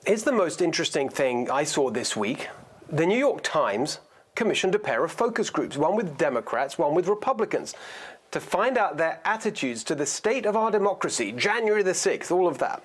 Here's the most interesting thing I saw this week. The New York Times commissioned a pair of focus groups, one with Democrats, one with Republicans, to find out their attitudes to the state of our democracy, January the 6th, all of that.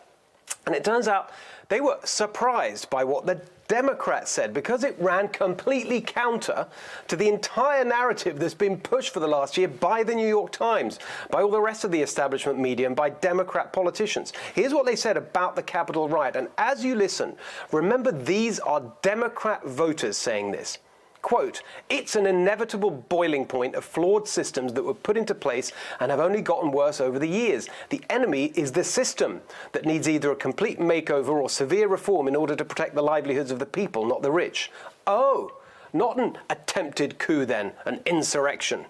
And it turns out they were surprised by what the Democrats said because it ran completely counter to the entire narrative that's been pushed for the last year by the New York Times, by all the rest of the establishment media, and by Democrat politicians. Here's what they said about the Capitol riot. And as you listen, remember these are Democrat voters saying this. Quote, "It's an inevitable boiling point of flawed systems that were put into place and have only gotten worse over the years. The enemy is the system that needs either a complete makeover or severe reform in order to protect the livelihoods of the people, not the rich." Oh, not an attempted coup then, an insurrection.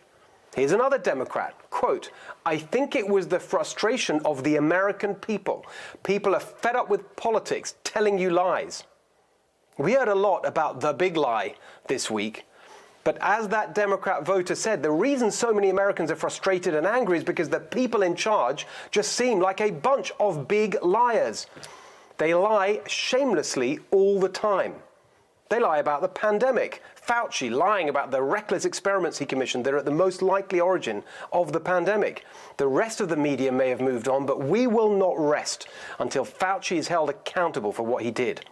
Here's another Democrat, quote, "I think it was the frustration of the American people. People are fed up with politics telling you lies." We heard a lot about the big lie this week, but as that Democrat voter said, the reason so many Americans are frustrated and angry is because the people in charge just seem like a bunch of big liars. They lie shamelessly all the time. They lie about the pandemic. Fauci lying about the reckless experiments he commissioned that are at the most likely origin of the pandemic. The rest of the media may have moved on, but we will not rest until Fauci is held accountable for what he did.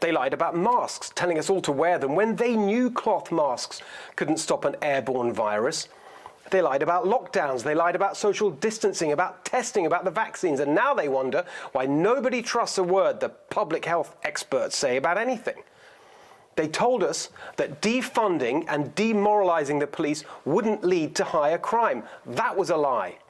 They lied about masks, telling us all to wear them when they knew cloth masks couldn't stop an airborne virus. They lied about lockdowns, they lied about social distancing, about testing, about the vaccines, and now they wonder why nobody trusts a word the public health experts say about anything. They told us that defunding and demoralizing the police wouldn't lead to higher crime. That was a lie.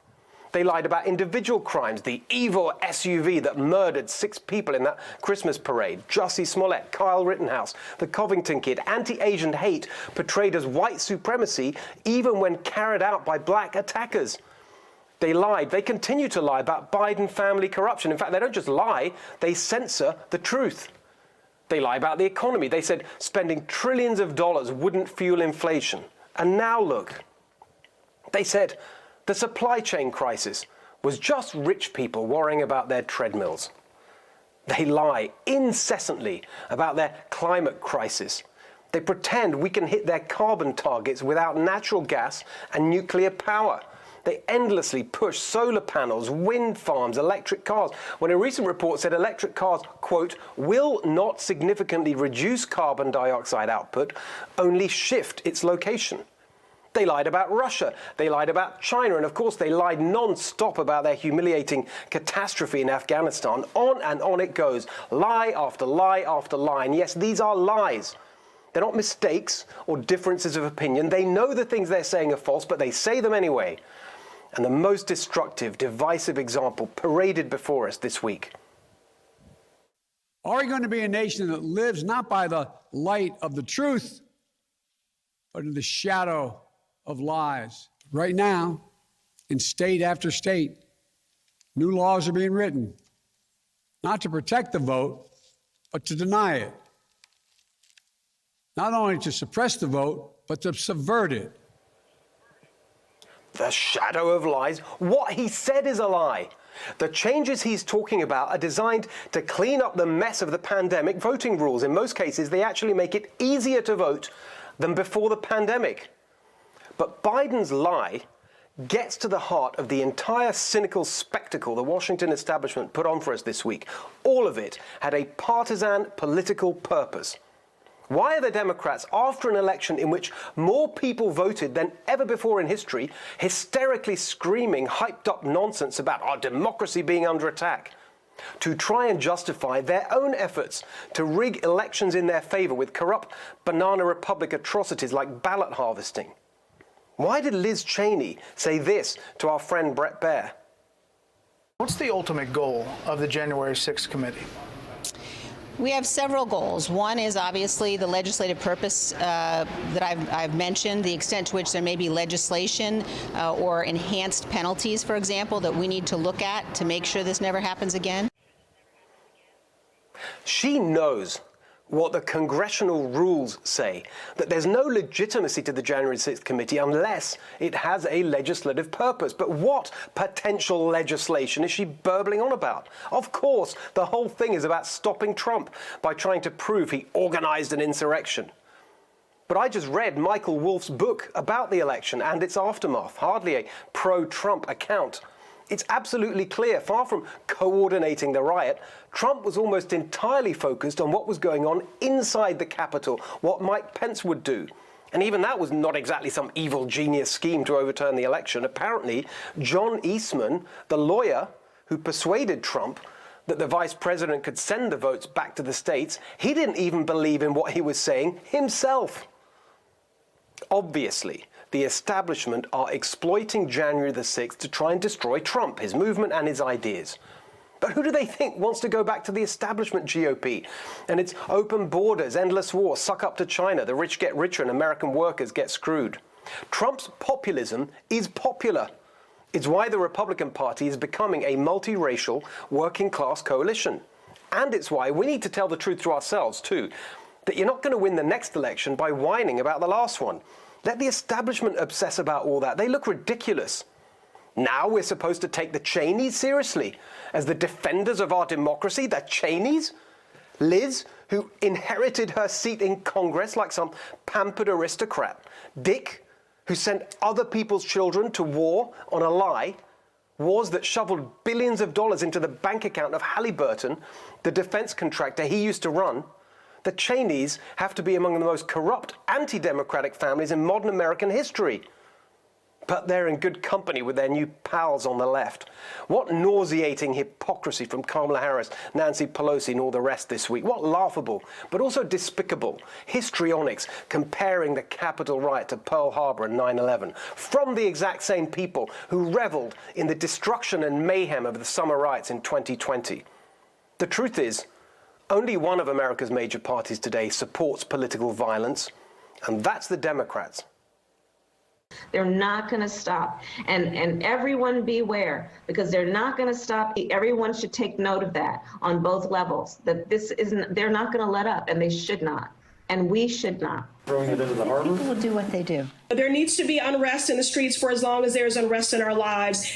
They lied about individual crimes, the evil SUV that murdered 6 people in that Christmas parade, Jussie Smollett, Kyle Rittenhouse, the Covington kid, anti-Asian hate portrayed as white supremacy even when carried out by black attackers. They lied, they continue to lie about Biden family corruption. In fact, they don't just lie, they censor the truth. They lie about the economy. They said spending trillions of dollars wouldn't fuel inflation. And now look, they said the supply chain crisis was just rich people worrying about their treadmills. They lie incessantly about their climate crisis. They pretend we can hit their carbon targets without natural gas and nuclear power. They endlessly push solar panels, wind farms, electric cars, when a recent report said electric cars, quote, "will not significantly reduce carbon dioxide output, only shift its location." They lied about Russia, they lied about China, and of course they lied non-stop about their humiliating catastrophe in Afghanistan. On and on it goes, lie after lie after lie. And yes, these are lies. They're not mistakes or differences of opinion. They know the things they're saying are false, but they say them anyway. And the most destructive, divisive example paraded before us this week. Are we going to be a nation that lives not by the light of the truth, but in the shadow of lies? Right now, in state after state, new laws are being written, not to protect the vote, but to deny it. Not only to suppress the vote, but to subvert it. The shadow of lies. What he said is a lie. The changes he's talking about are designed to clean up the mess of the pandemic voting rules. In most cases, they actually make it easier to vote than before the pandemic. But Biden's lie gets to the heart of the entire cynical spectacle the Washington establishment put on for us this week. All of it had a partisan political purpose. Why are the Democrats, after an election in which more people voted than ever before in history, hysterically screaming hyped up nonsense about our democracy being under attack? To try and justify their own efforts to rig elections in their favor with corrupt banana republic atrocities like ballot harvesting. Why did Liz Cheney say this to our friend Bret Baier? What's the ultimate goal of the January 6th committee? We have several goals. One is obviously the legislative purpose that I've mentioned, the extent to which there may be legislation or enhanced penalties, for example, that we need to look at to make sure this never happens again. She knows what the congressional rules say, that there's no legitimacy to the January 6th committee unless it has a legislative purpose. But what potential legislation is she burbling on about? Of course, the whole thing is about stopping Trump by trying to prove he organized an insurrection. But I just read Michael Wolff's book about the election and its aftermath, hardly a pro-Trump account. It's absolutely clear, far from coordinating the riot, Trump was almost entirely focused on what was going on inside the Capitol, what Mike Pence would do. And even that was not exactly some evil genius scheme to overturn the election. Apparently, John Eastman, the lawyer who persuaded Trump that the vice president could send the votes back to the states, he didn't even believe in what he was saying himself. Obviously, the establishment are exploiting January the 6th to try and destroy Trump, his movement and his ideas. But who do they think wants to go back to the establishment GOP and its open borders, endless war, suck up to China, the rich get richer and American workers get screwed? Trump's populism is popular. It's why the Republican Party is becoming a multiracial, working-class coalition. And it's why we need to tell the truth to ourselves, too, that you're not going to win the next election by whining about the last one. Let the establishment obsess about all that. They look ridiculous. Now we're supposed to take the Cheneys seriously as the defenders of our democracy, the Cheneys? Liz, who inherited her seat in Congress like some pampered aristocrat. Dick, who sent other people's children to war on a lie. Wars that shoveled billions of dollars into the bank account of Halliburton, the defense contractor he used to run. The Cheneys have to be among the most corrupt, anti-democratic families in modern American history. But they're in good company with their new pals on the left. What nauseating hypocrisy from Kamala Harris, Nancy Pelosi, and all the rest this week. What laughable, but also despicable histrionics comparing the Capitol riot to Pearl Harbor and 9/11 from the exact same people who reveled in the destruction and mayhem of the summer riots in 2020. The truth is, only one of America's major parties today supports political violence, and that's the Democrats. They're not going to stop. And everyone beware, because they're not going to stop. Everyone should take note of that on both levels, that this isn't, they're not going to let up, and they should not. And we should not. Throwing it into the harbor? People will do what they do. There needs to be unrest in the streets for as long as there's unrest in our lives.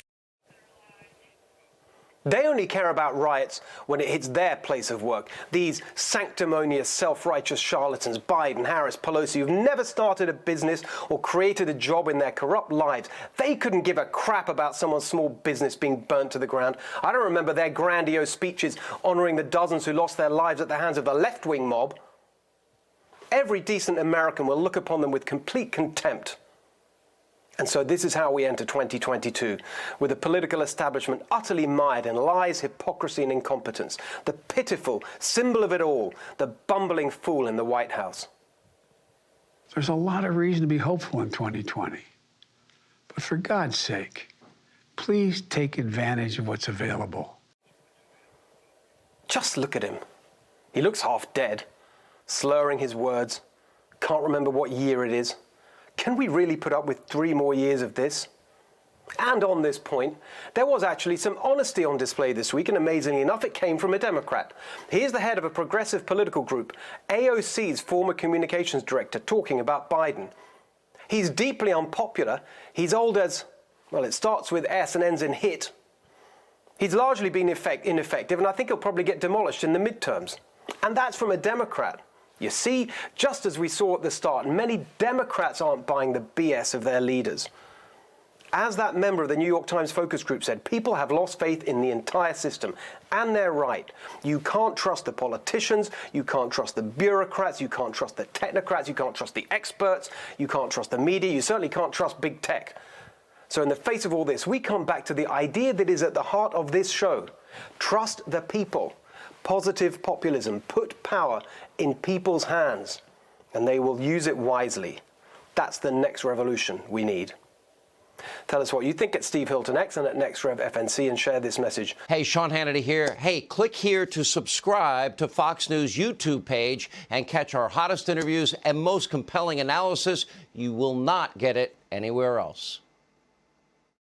They only care about riots when it hits their place of work. These sanctimonious, self-righteous charlatans, Biden, Harris, Pelosi, who've never started a business or created a job in their corrupt lives, they couldn't give a crap about someone's small business being burnt to the ground. I don't remember their grandiose speeches honoring the dozens who lost their lives at the hands of the left-wing mob. Every decent American will look upon them with complete contempt. And so this is how we enter 2022, with a political establishment utterly mired in lies, hypocrisy, and incompetence. The pitiful symbol of it all, the bumbling fool in the White House. There's a lot of reason to be hopeful in 2020. But for God's sake, please take advantage of what's available. Just look at him. He looks half dead, slurring his words, can't remember what year it is. Can we really put up with 3 more years of this? And on this point, there was actually some honesty on display this week, and amazingly enough, it came from a Democrat. Here's the head of a progressive political group, AOC's former communications director, talking about Biden. He's deeply unpopular. He's old as, well, it starts with S and ends in hit. He's largely been ineffective, and I think he'll probably get demolished in the midterms. And that's from a Democrat. You see, just as we saw at the start, many Democrats aren't buying the BS of their leaders. As that member of the New York Times focus group said, people have lost faith in the entire system, and they're right. You can't trust the politicians, you can't trust the bureaucrats, you can't trust the technocrats, you can't trust the experts, you can't trust the media, you certainly can't trust big tech. So in the face of all this, we come back to the idea that is at the heart of this show. Trust the people. Positive populism. Put power in people's hands, and they will use it wisely. That's the next revolution we need. Tell us what you think at Steve Hilton X and at NextRevFNC, and share this message. Hey, Sean Hannity here. Hey, click here to subscribe to Fox News YouTube page and catch our hottest interviews and most compelling analysis. You will not get it anywhere else.